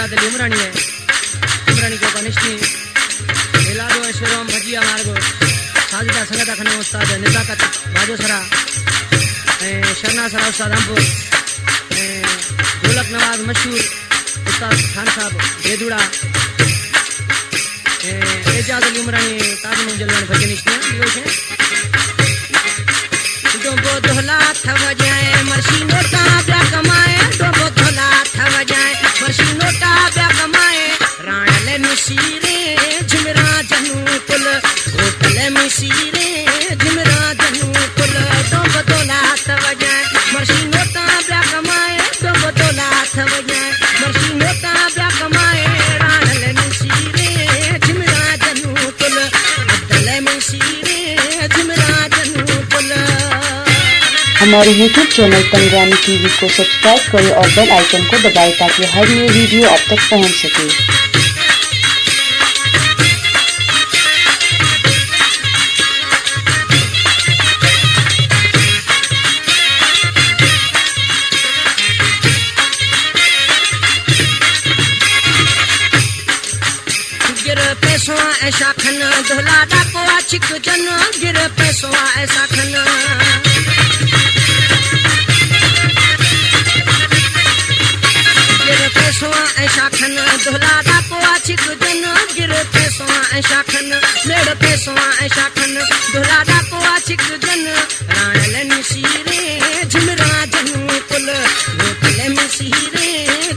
इमदाद अली उमरानी है उमरानी को कनिष्ठी इलादो ऐश्वर्यम भजिया मार्गो साजिदा संगत खने उस्ताद निजाकत बाजो सरा शरना सरा उस्ताद हमपुर ढोलक नवाज मशहूर उस्ताद खान साहब बेदुड़ा एजाज अली उमरानी ताजमहल जलवान भजनिष्ठी है डोबो धोला थव जाए मर्शी नोटा ब्या कमाए डोबो धोला थव जाए मर्शी नोटा ब्या कमाए राणले मिसीरे झिमरा जनू कुल होटले मिसीरे झिमरा जनू कुल डोबो धोला थव जाए मर्शी नोटा ब्या कमाए डोबो धोला थव जाए मर्शी नोटा ब्या कमाए राणले मिसीरे झिमरा जनू कुल अब्दले मिसीरे झिमरा जनू कुल। हमारे YouTube चैनल पंजाबी टीवी को सब्सक्राइब करें और बेल आइकन को दबाएं ताकि हर नई वीडियो आप तक पहुंच सके। गिर पैसों ऐसा खन धोला डाको आशिक जन गिर पैसों ऐसा खन गिर पैसों ऐसा खन धोला डाको आशिक जन गिर पैसों ऐसा खन मेड़ पैसों ऐसा खन धोला डाको आशिक जन राणले मिसीरे झिमरा जनू कुल होटले मिसीरे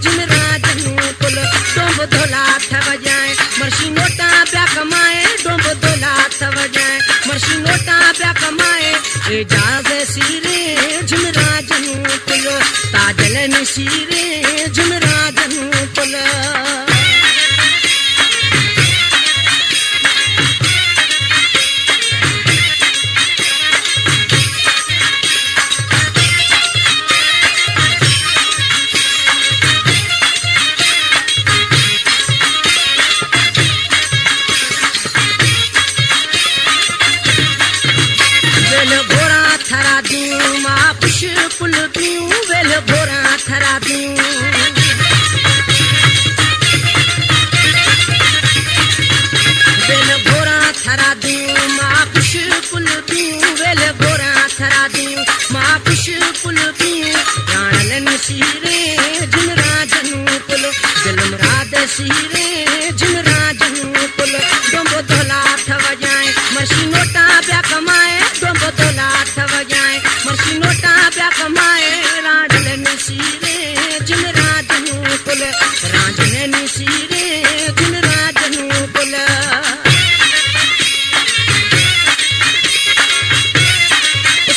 झिमरा जनू कुल डोंब धोला थव जाए मर्शी नोटा ब्या कमाए डोंब धोला थव जाए मर्शी नोटा ब्या कमाए एजाज सीरे झिमरा जनू कुल ताजल मिसीरे झिमरा जनू कुल। पुल पीऊं वेल भोरा थरा पीऊं वेल भोरा थरा दूं माँ पुश पुल पीऊं वेल भोरा थरा दूं माँ पुश पुल पीऊं राणले मिसीरे झिमरा जनू कुल दिल मुराद सीरे झिमरा जनू कुल डोंबो धोला थव जाए मर्शी नोटा ब्या कमाए डोंबो धोला थव जाए मर्शी नोटा ब्या कमाए राणले मिसीरे झिमरा जनू कुल राणले मिसीरे झिमरा जनू कुल।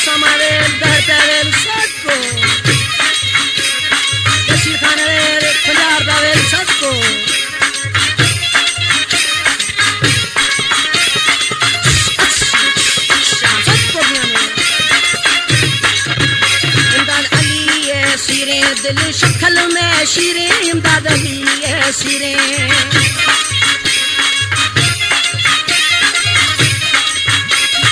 समावेल दहतेल सबको कशीर खानेल पंजाब दावेल सबको दिल शक्ल में शीरे इमदाद अली है शीरे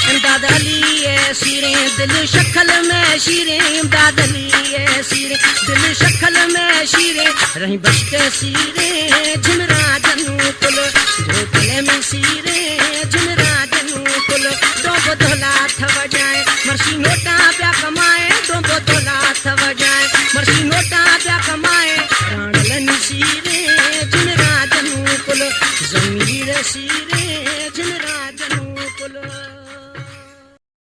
इमदाद अली है शीरे दिल शक्ल में शीरे इमदाद अली है शीरे दिल शक्ल में शीरे रही बचते शीरे झिमरा जनू कुल